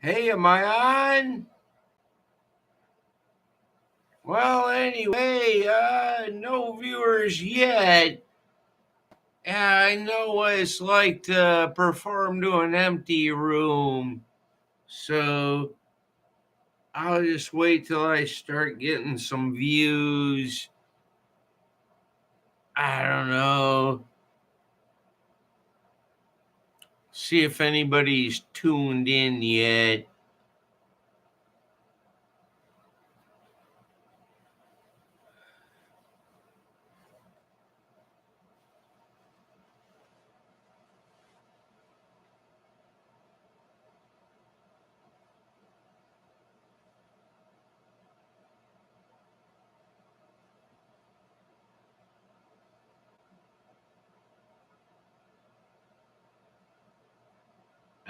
Hey, am I on? Well, anyway, no viewers yet. Yeah, I know what it's like to perform to an empty room. So I'll just wait till I start getting some views. I don't know. See if anybody's tuned in yet.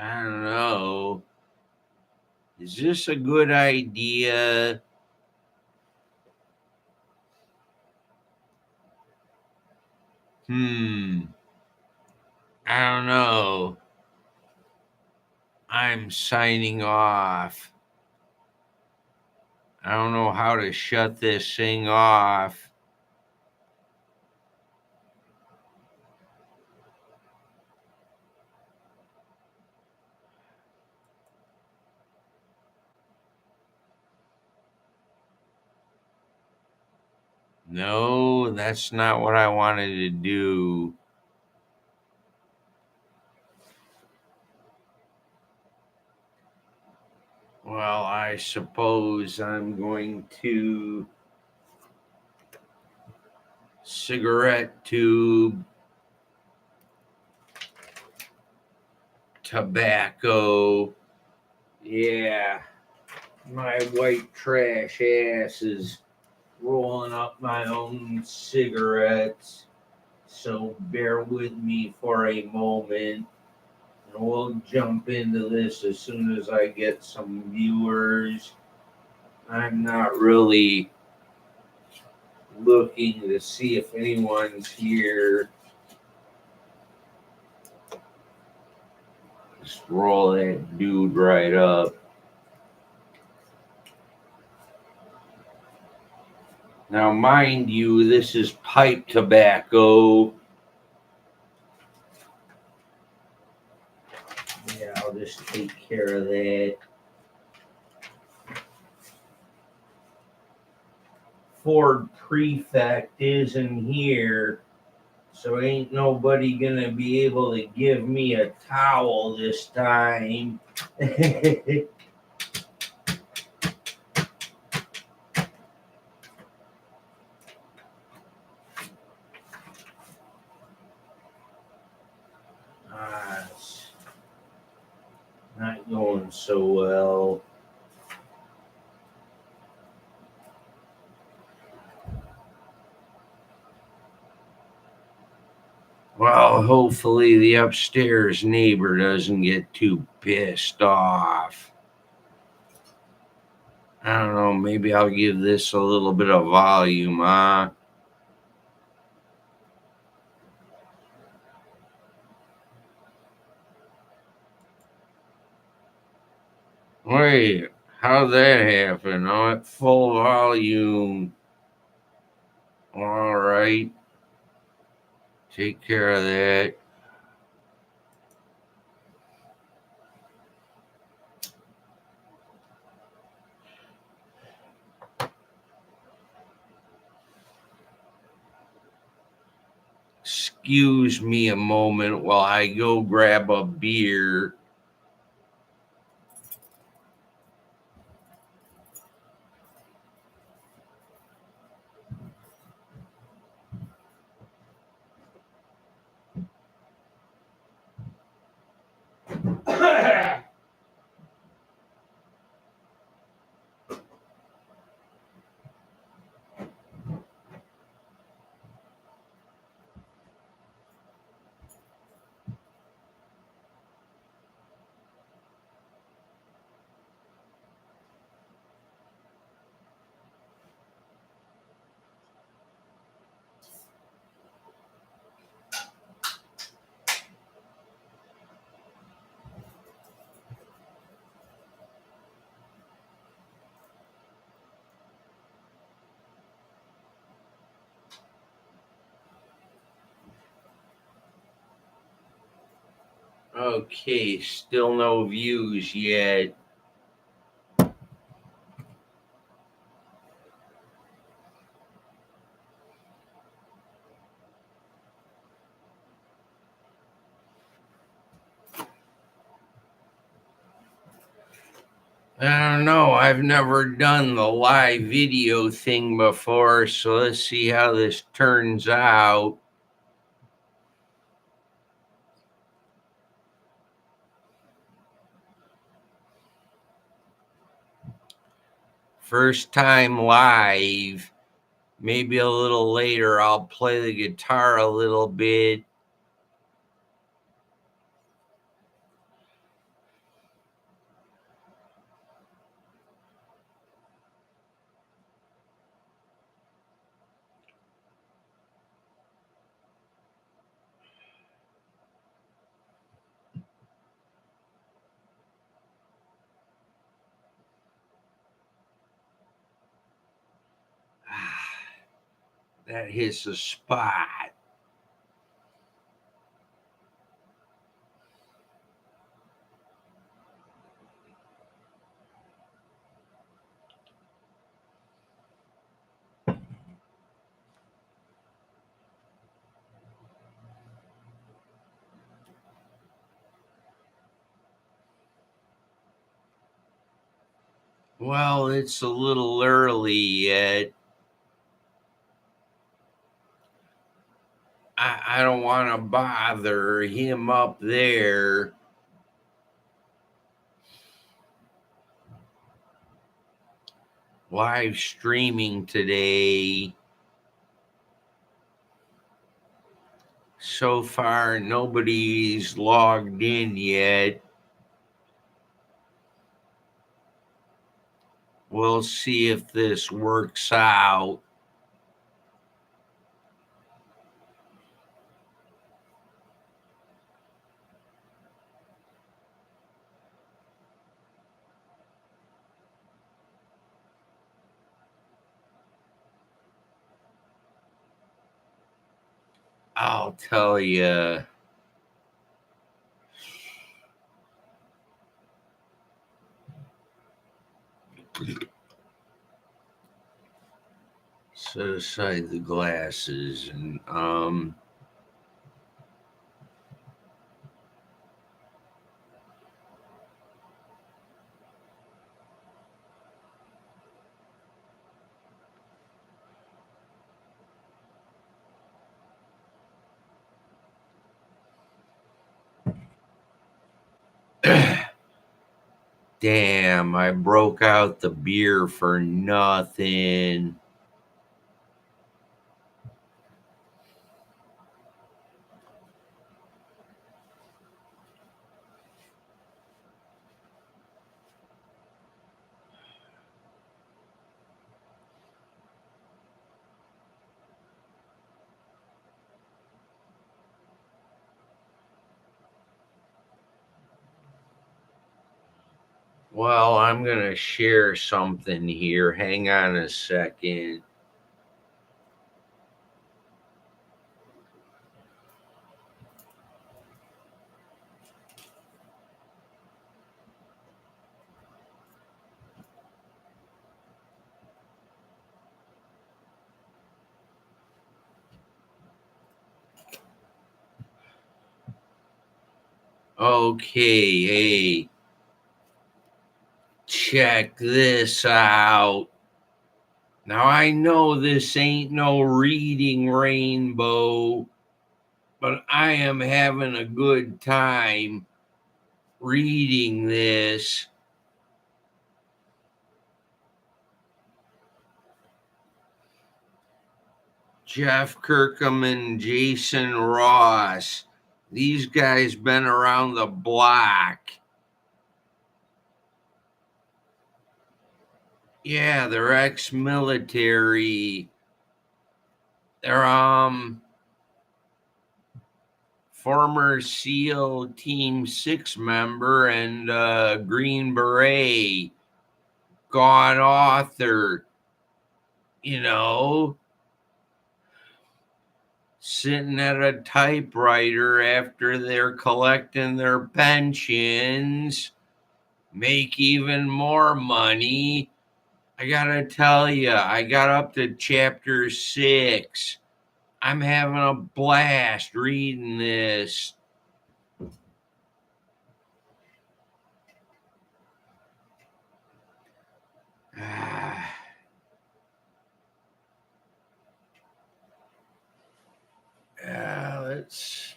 I don't know. Is this a good idea? I don't know. I'm signing off. I don't know how to shut this thing off. No, that's not what I wanted to do. Well, I suppose I'm going to cigarette tube, tobacco. Yeah, my white trash ass is rolling up my own cigarettes. So bear with me for a moment. And we'll jump into this as soon as I get some viewers. I'm not really looking to see if anyone's here. Just roll that dude right up. Now, mind you, this is pipe tobacco. Yeah, I'll just take care of that. Ford Prefect isn't here, so ain't nobody gonna be able to give me a towel this time. It's not going so well. Well, hopefully the upstairs neighbor doesn't get too pissed off. I don't know, maybe I'll give this a little bit of volume, huh? Wait, how'd that happen? Oh, at full volume. All right. Take care of that. Excuse me a moment while I go grab a beer. Okay, still no views yet. I don't know. I've never done the live video thing before, so let's see how this turns out. First time live. Maybe a little later I'll play the guitar a little bit. That hits a spot. Well, it's a little early yet. I don't want to bother him up there. Live streaming today. So far, nobody's logged in yet. We'll see if this works out. I'll tell you. Set aside the glasses and damn, I broke out the beer for nothing. Well, I'm going to share something here. Hang on a second. Okay, hey, check this out. Now, I know this ain't no reading rainbow, but I am having a good time reading this. Jeff Kirkham and Jason Ross. These guys been around the block. Yeah, they're ex-military. They're former SEAL Team 6 member and Green Beret, God author, you know. sitting at a typewriter after they're collecting their pensions, make even more money. I gotta tell you, I got up to chapter 6. I'm having a blast reading this. Let's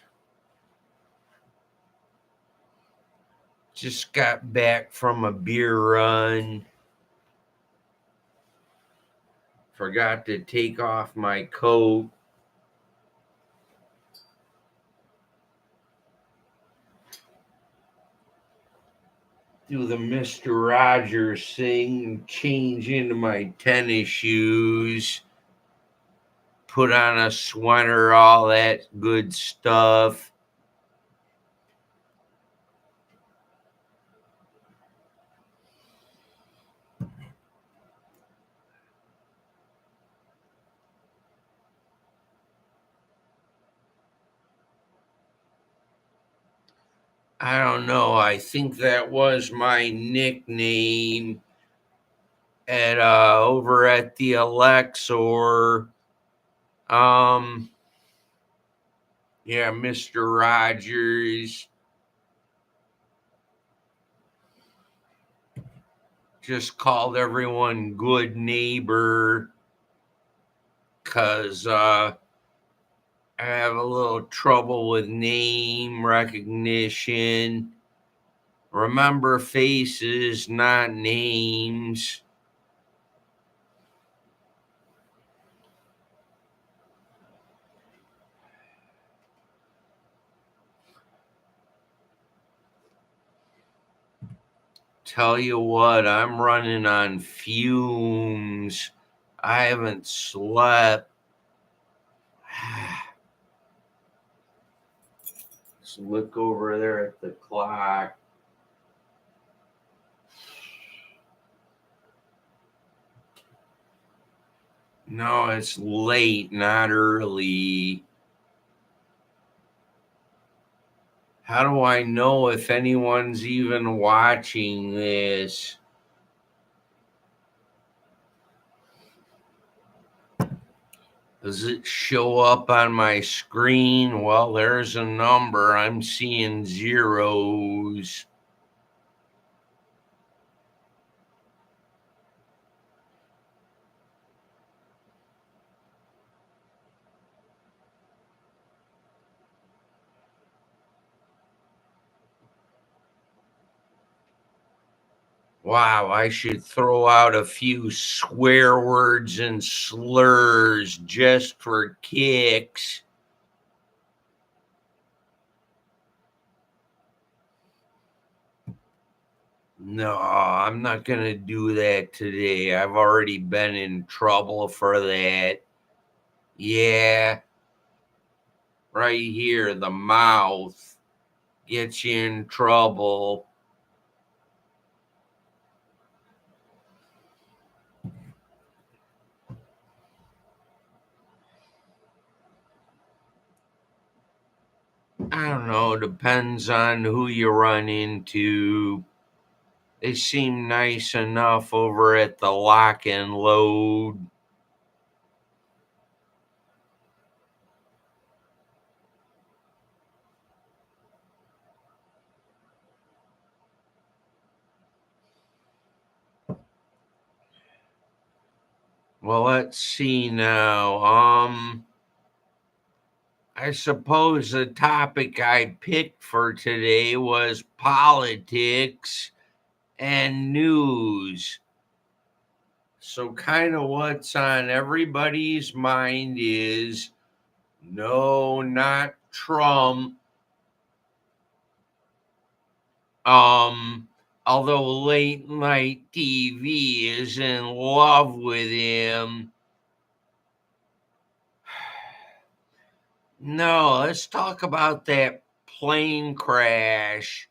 just got back from a beer run. Forgot to take off my coat. Do the Mr. Rogers thing, change into my tennis shoes, put on a sweater, all that good stuff. I don't know. I think that was my nickname at over at the Alexor. Yeah, Mr. Rogers. Just called everyone good neighbor because I have a little trouble with name recognition. Remember faces, not names. Tell you what, I'm running on fumes. I haven't slept. Let's look over there at the clock. No, it's late, not early. How do I know if anyone's even watching this? Does it show up on my screen? Well, there's a number. I'm seeing zeros. Wow, I should throw out a few swear words and slurs just for kicks. No, I'm not going to do that today. I've already been in trouble for that. Yeah, right here, the mouth gets you in trouble. I don't know, depends on who you run into. They seem nice enough over at the lock and load. Well, let's see now. I suppose the topic I picked for today was politics and news. So, kind of what's on everybody's mind is no, not Trump. Although late night TV is in love with him. No, let's talk about that plane crash.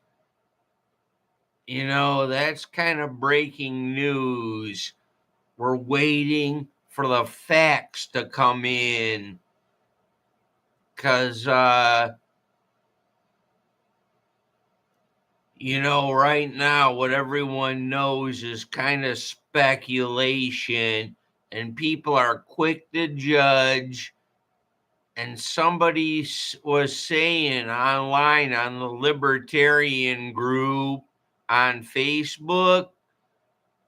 You know, that's kind of breaking news. We're waiting for the facts to come in. because right now what everyone knows is kind of speculation, and people are quick to judge. And somebody was saying online on the libertarian group on Facebook,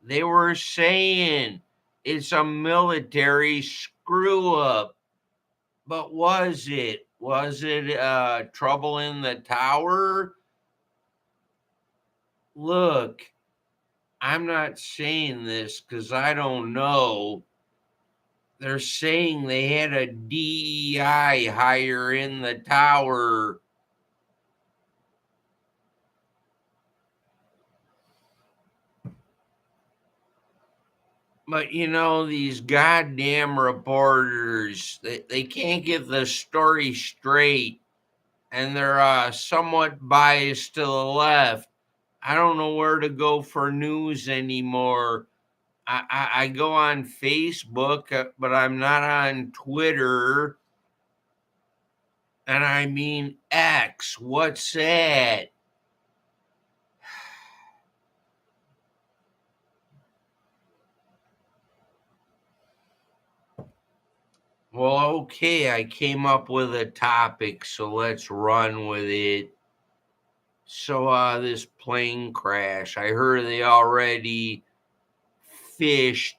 they were saying it's a military screw up. But was it? Was it trouble in the tower? Look, I'm not saying this because I don't know. They're saying they had a DEI hire in the tower. But these goddamn reporters, they can't get the story straight, and they're somewhat biased to the left. I don't know where to go for news anymore. I go on Facebook, but I'm not on Twitter. And I mean X. What's that? Well, okay, I came up with a topic, so let's run with it. So, this plane crash, I heard they already fished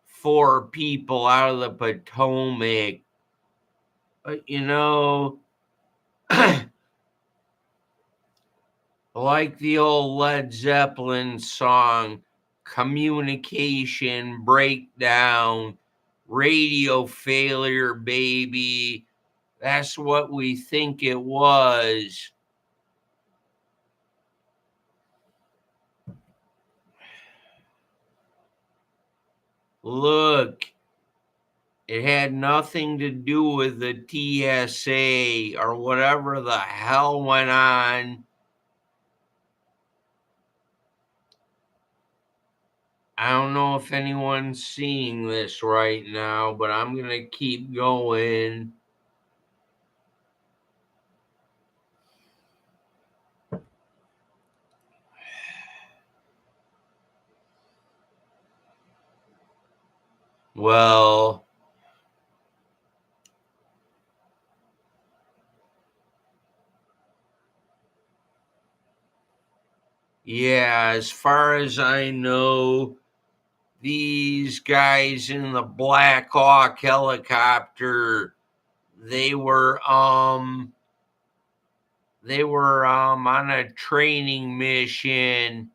4 people out of the Potomac. But, like the old Led Zeppelin song, communication breakdown, radio failure, baby. That's what we think it was. Look, it had nothing to do with the TSA or whatever the hell went on. I don't know if anyone's seeing this right now, but I'm going to keep going. Well, yeah, as far as I know, these guys in the Black Hawk helicopter, they were on a training mission.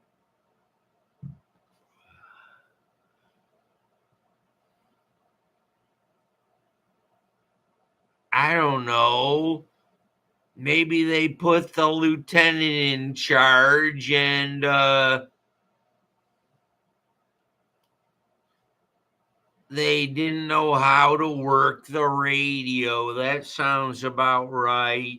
I don't know. Maybe they put the lieutenant in charge, and they didn't know how to work the radio. That sounds about right.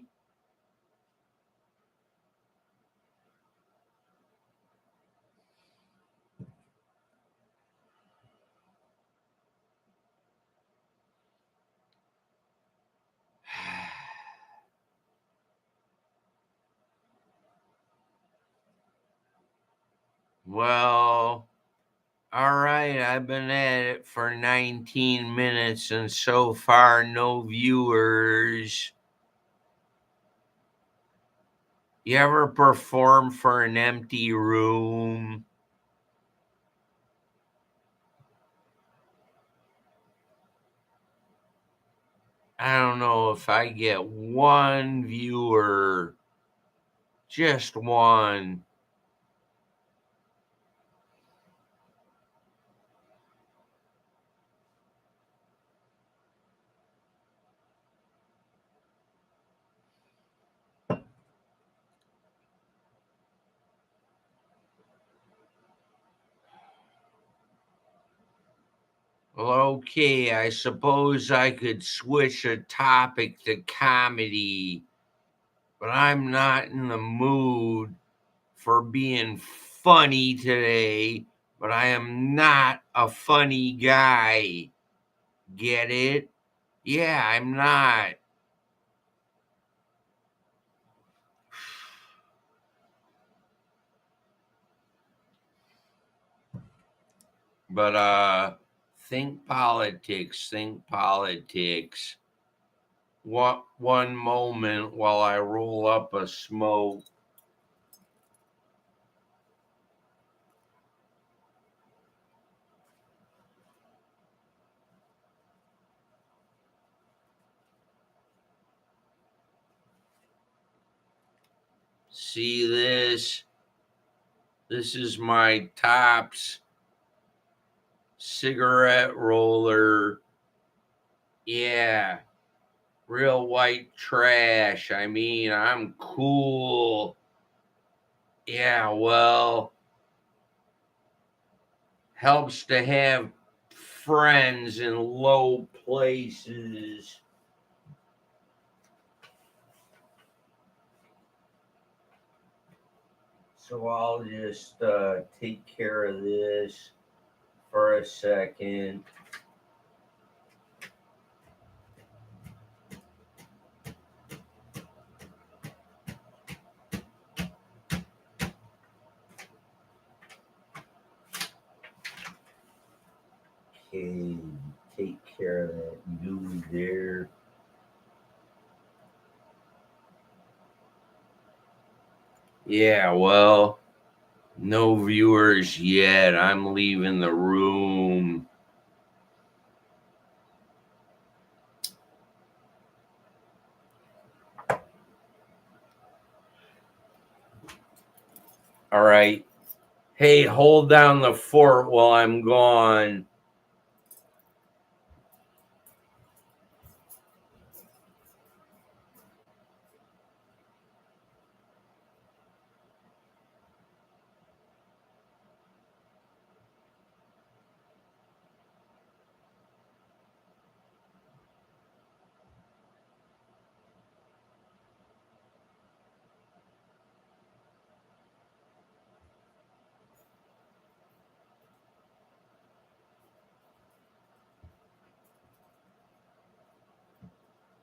Well, all right, I've been at it for 19 minutes and so far no viewers. You ever perform for an empty room? I don't know if I get one viewer, just one. Well, okay, I suppose I could switch a topic to comedy, but I'm not in the mood for being funny today, but I am not a funny guy. Get it? Yeah, I'm not. But think politics, think politics. One moment while I roll up a smoke. See this? This is my Tops cigarette roller. Yeah, real white trash. I mean, I'm cool. Yeah, well, helps to have friends in low places. So I'll just take care of this for a second. Okay, take care of that dude there. Yeah, well, no viewers yet. I'm leaving the room. All right. Hey, hold down the fort while I'm gone.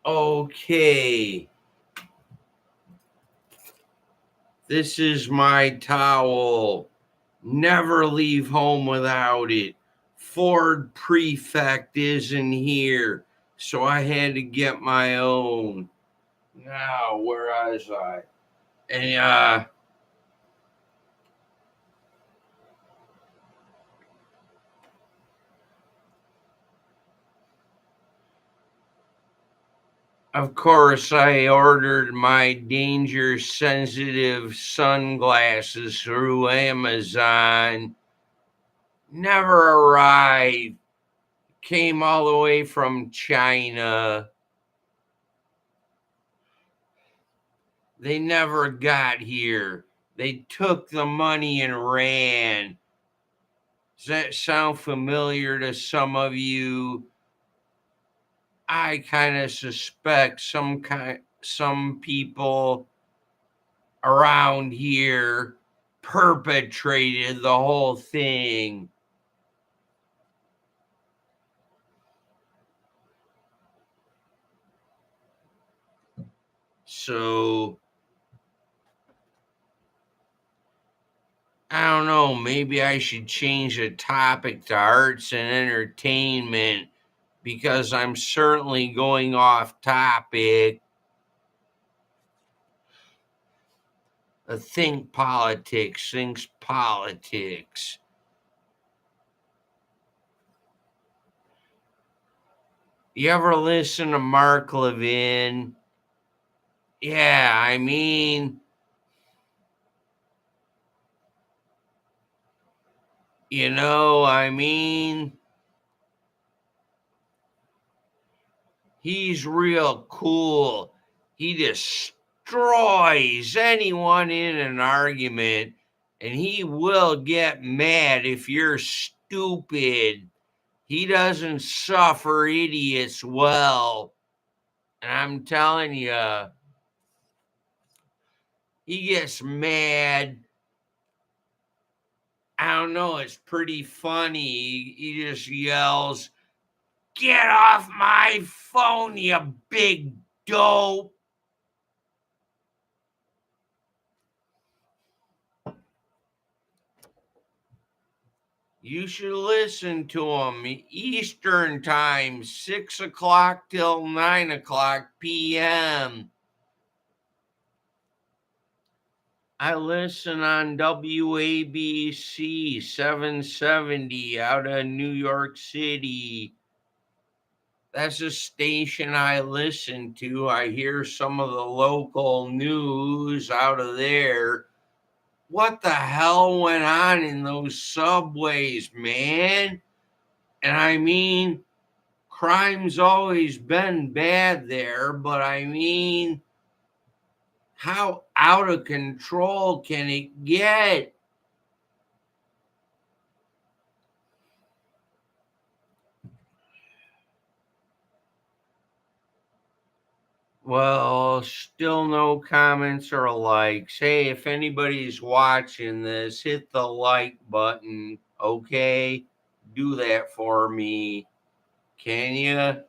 Okay. This is my towel. Never leave home without it. Ford Prefect isn't here, so I had to get my own. Now, where was I? And of course, I ordered my danger sensitive sunglasses through Amazon. Never arrived. Came all the way from China. They never got here. They took the money and ran. Does that sound familiar to some of you? I kind of suspect some people around here perpetrated the whole thing. So I don't know, maybe I should change the topic to arts and entertainment because I'm certainly going off topic. Think politics, thinks politics. You ever listen to Mark Levin? Yeah, I mean, I mean, he's real cool. He destroys anyone in an argument, and he will get mad if you're stupid. He doesn't suffer idiots well. And I'm telling you, he gets mad. I don't know, it's pretty funny. He just yells, "Get off my phone, you big dope." You should listen to them. Eastern time, 6 o'clock till 9 o'clock p.m. I listen on WABC 770 out of New York City. That's a station I listen to. I hear some of the local news out of there. What the hell went on in those subways, man? And I mean, crime's always been bad there, but I mean, how out of control can it get? Well, still no comments or likes. Hey, if anybody's watching this, hit the like button, okay? Do that for me. Can you?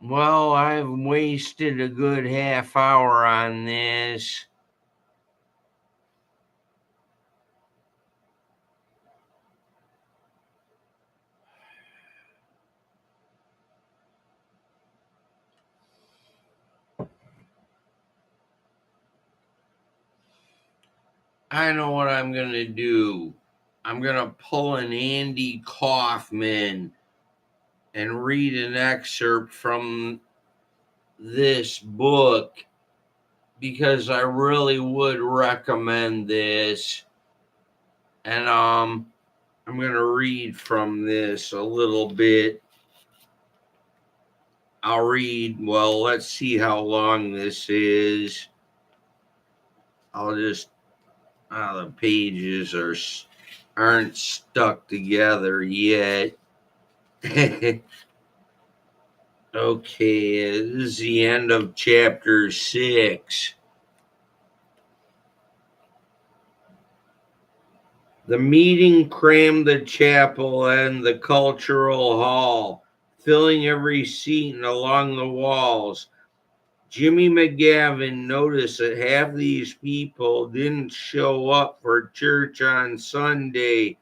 Well, I've wasted a good half hour on this. I know what I'm going to do. I'm going to pull an Andy Kaufman and read an excerpt from this book because I really would recommend this. And I'm going to read from this a little bit. I'll read, well, let's see how long this is. I'll just, the pages aren't stuck together yet. Okay, this is the end of chapter 6. The meeting crammed the chapel and the cultural hall, filling every seat and along the walls. Jimmy McGavin noticed that half these people didn't show up for church on Sunday.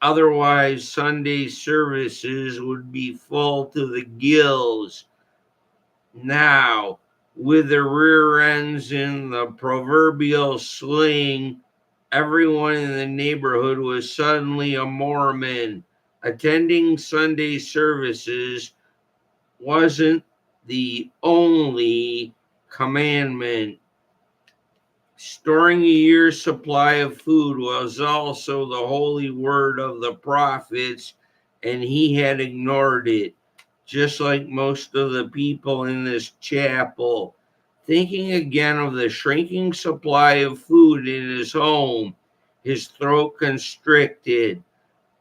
Otherwise, Sunday services would be full to the gills. Now, with the rear ends in the proverbial sling, everyone in the neighborhood was suddenly a Mormon. Attending Sunday services wasn't the only commandment. Storing a year's supply of food was also the holy word of the prophets, and he had ignored it, just like most of the people in this chapel. Thinking again of the shrinking supply of food in his home, his throat constricted.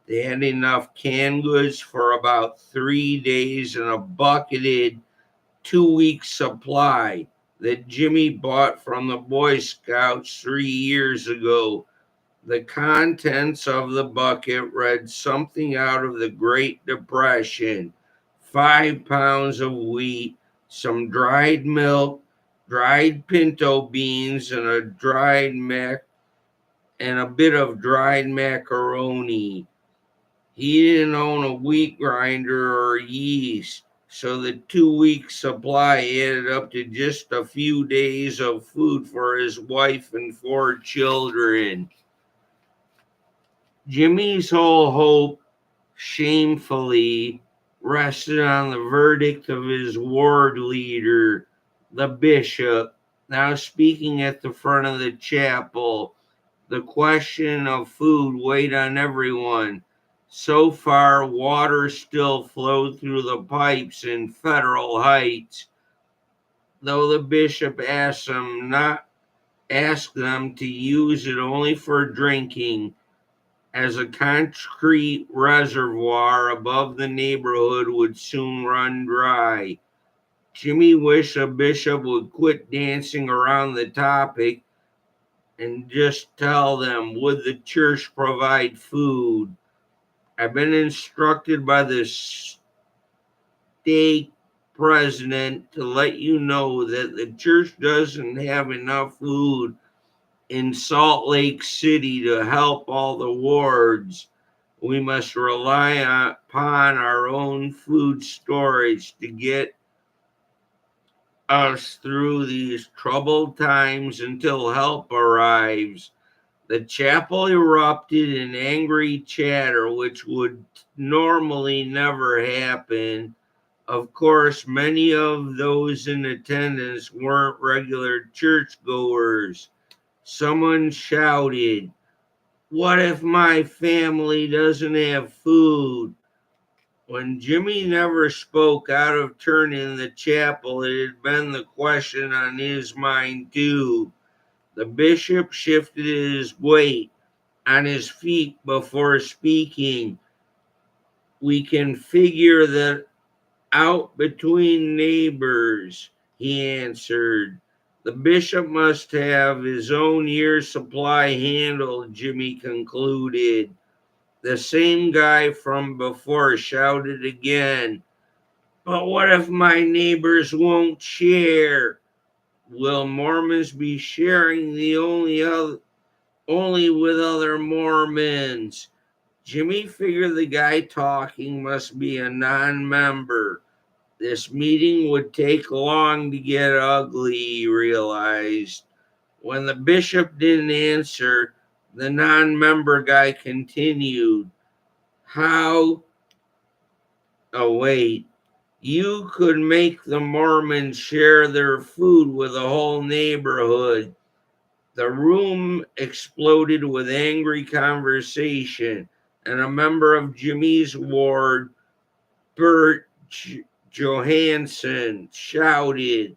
They had enough canned goods for about 3 days and a bucketed 2 week supply that Jimmy bought from the Boy Scouts 3 years ago. The contents of the bucket read something out of the Great Depression: 5 pounds of wheat, some dried milk, dried pinto beans, and a bit of dried macaroni. He didn't own a wheat grinder or yeast, so the 2 week supply added up to just a few days of food for his wife and 4 children. Jimmy's whole hope, shamefully, rested on the verdict of his ward leader, the bishop, now speaking at the front of the chapel. The question of food weighed on everyone. So far, water still flowed through the pipes in Federal Heights, though the bishop asked them to use it only for drinking, as a concrete reservoir above the neighborhood would soon run dry. Jimmy wished the bishop would quit dancing around the topic and just tell them, would the church provide food? I've been instructed by the stake president to let you know that the church doesn't have enough food in Salt Lake City to help all the wards. We must rely upon our own food storage to get us through these troubled times until help arrives. The chapel erupted in angry chatter, which would normally never happen. Of course, many of those in attendance weren't regular churchgoers. Someone shouted, "What if my family doesn't have food?" When Jimmy never spoke out of turn in the chapel, it had been the question on his mind too. The bishop shifted his weight on his feet before speaking. "We can figure that out between neighbors," he answered. "The bishop must have his own year's supply handled," Jimmy concluded. The same guy from before shouted again, "But what if my neighbors won't share?" "Will Mormons be sharing the only with other Mormons?" Jimmy figured the guy talking must be a non-member. This meeting would take long to get ugly, he realized. When the bishop didn't answer, the non-member guy continued, "How? Oh, wait. You could make the Mormons share their food with the whole neighborhood." The room exploded with angry conversation, and a member of Jimmy's ward, Bert Johansson, shouted,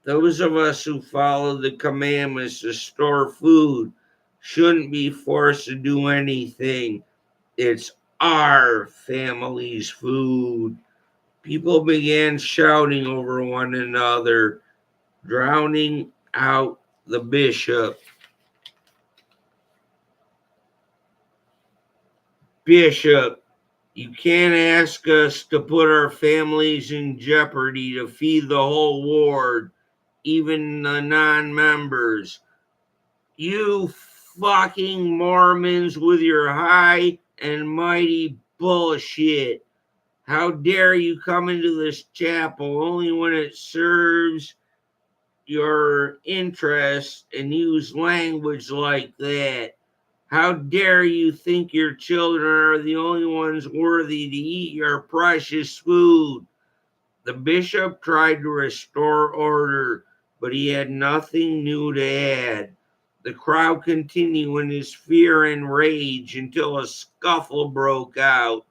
"Those of us who follow the commandments to store food shouldn't be forced to do anything. It's our family's food." People began shouting over one another, drowning out the bishop. "Bishop, you can't ask us to put our families in jeopardy to feed the whole ward, even the non-members. You fucking Mormons with your high and mighty bullshit. How dare you come into this chapel only when it serves your interests and use language like that? How dare you think your children are the only ones worthy to eat your precious food?" The bishop tried to restore order, but he had nothing new to add. The crowd continued in his fear and rage until a scuffle broke out.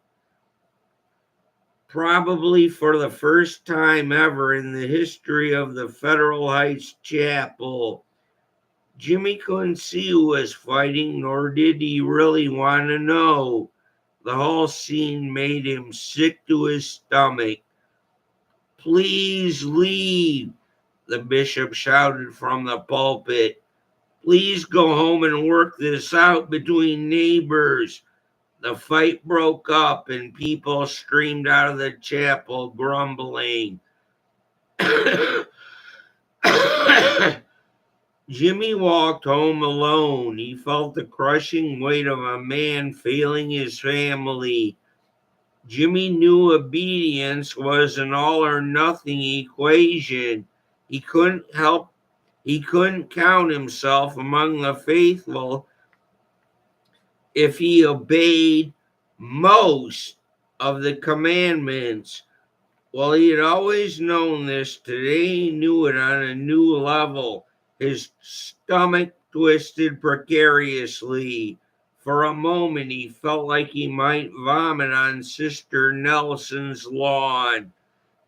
Probably for the first time ever in the history of the Federal Heights Chapel, Jimmy couldn't see who was fighting, nor did he really want to know. The whole scene made him sick to his stomach. "Please leave," the bishop shouted from the pulpit. "Please go home and work this out between neighbors." The fight broke up and people streamed out of the chapel grumbling. Jimmy walked home alone. He felt the crushing weight of a man failing his family. Jimmy knew obedience was an all or nothing equation. He couldn't count himself among the faithful if he obeyed most of the commandments. Well, he had always known this. Today he knew it on a new level. His stomach twisted precariously. For a moment, he felt like he might vomit on Sister Nelson's lawn.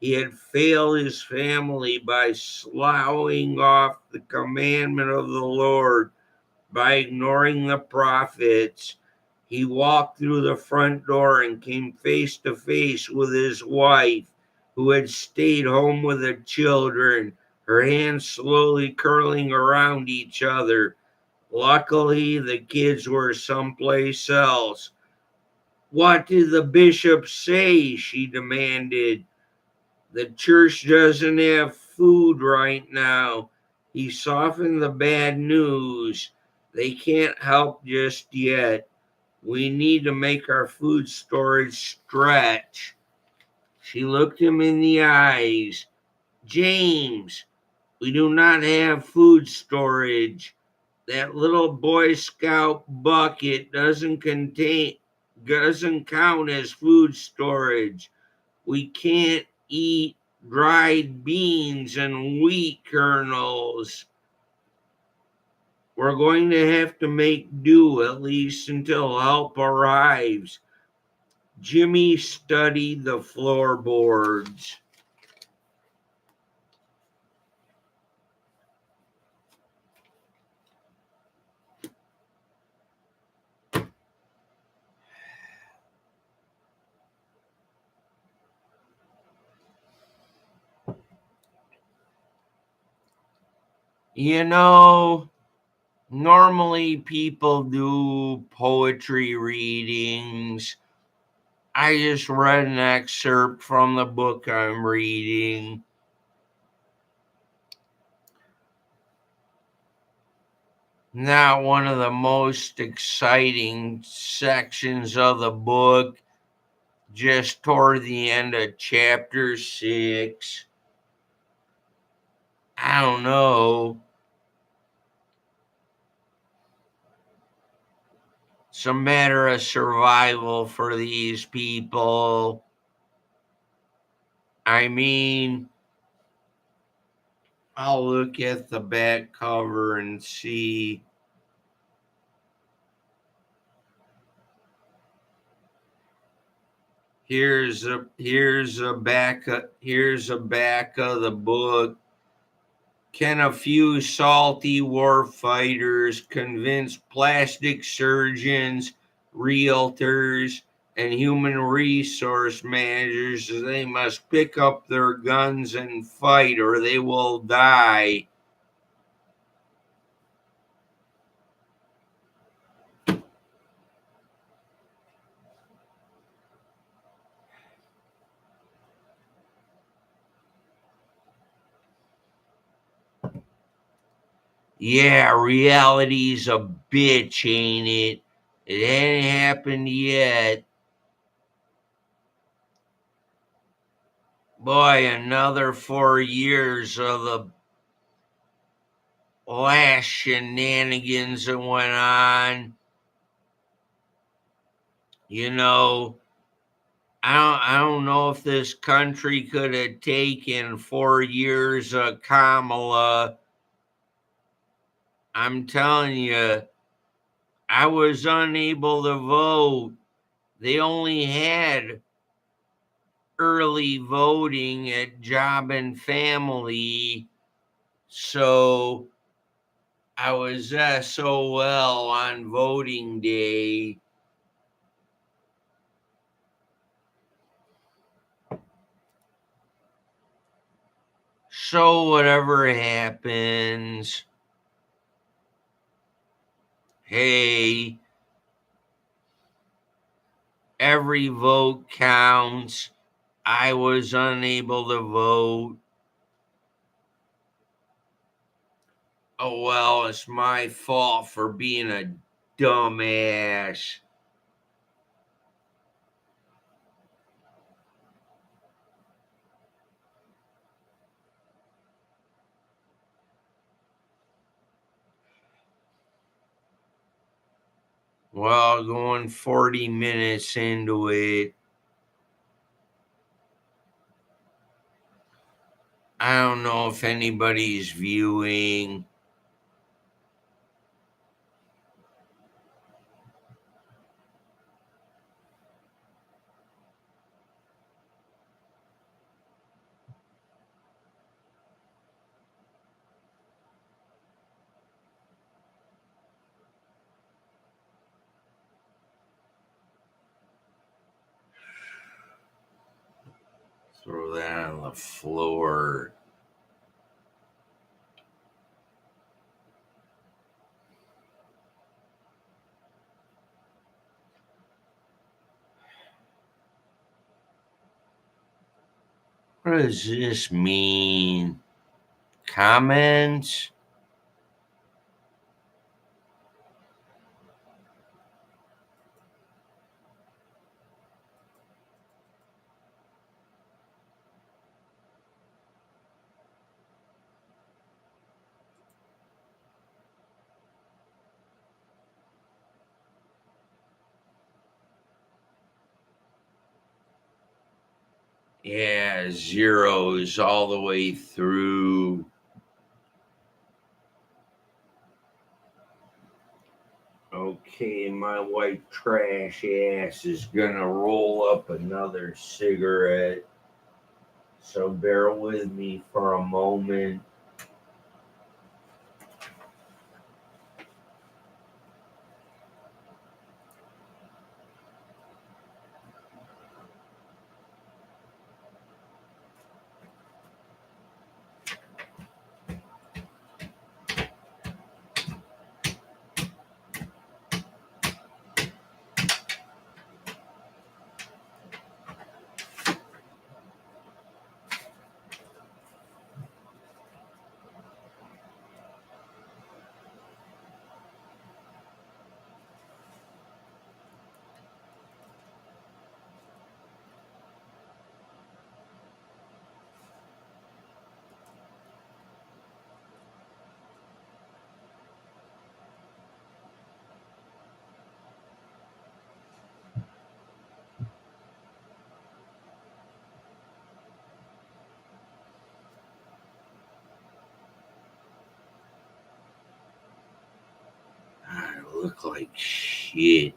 He had failed his family by sloughing off the commandment of the Lord, by ignoring the prophets. He walked through the front door and came face to face with his wife, who had stayed home with the children, her hands slowly curling around each other. Luckily, the kids were someplace else. "What did the bishop say?" she demanded. The church doesn't have food right now. He softened the bad news. They can't help just yet. We need to make our food storage stretch. She looked him in the eyes. James, we do not have food storage. That little Boy Scout bucket doesn't count as food storage. We can't eat dried beans and wheat kernels. We're going to have to make do at least until help arrives. Jimmy studied the floorboards. You know, normally people do poetry readings. I just read an excerpt from the book I'm reading. Not one of the most exciting sections of the book, just toward the end of chapter 6. I don't know. It's a matter of survival for these people. I mean, I'll look at the back cover and see. Here's a back of the book. Can a few salty war fighters convince plastic surgeons, realtors, and human resource managers that they must pick up their guns and fight or they will die? Yeah, reality's a bitch, ain't it? It ain't happened yet. Boy, another 4 years of the last shenanigans that went on. You know, I don't know if this country could have taken 4 years of Kamala. I'm telling you, I was unable to vote. They only had early voting at Job and Family, so I was SOL on voting day. So whatever happens, hey, every vote counts. I was unable to vote. Oh well, it's my fault for being a dumbass. Well, going 40 minutes into it, I don't know if anybody's viewing. Throw that on the floor. does this mean? Comments? Yeah, zeros all the way through. Okay, my white trash ass is gonna roll up another cigarette. So bear with me for a moment. I look like shit.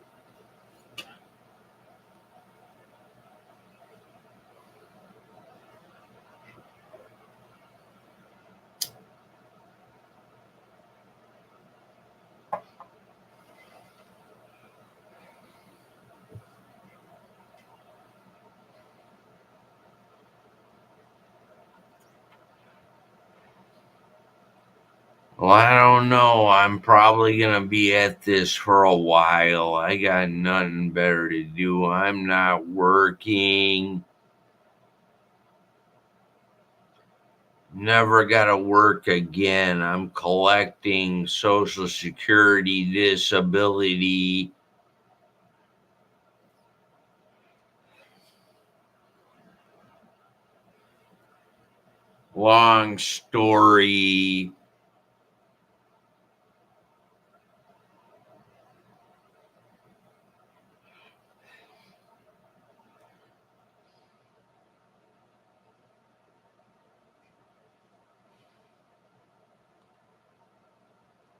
Well, I don't know. I'm probably going to be at this for a while. I got nothing better to do. I'm not working. Never got to work again. I'm collecting Social Security disability. Long story.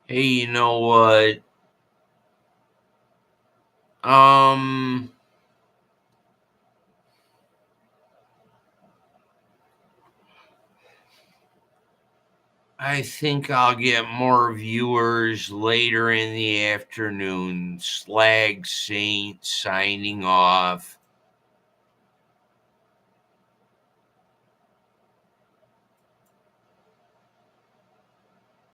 Hey, you know what? Um, I think I'll get more viewers later in the afternoon. Slag Saint signing off.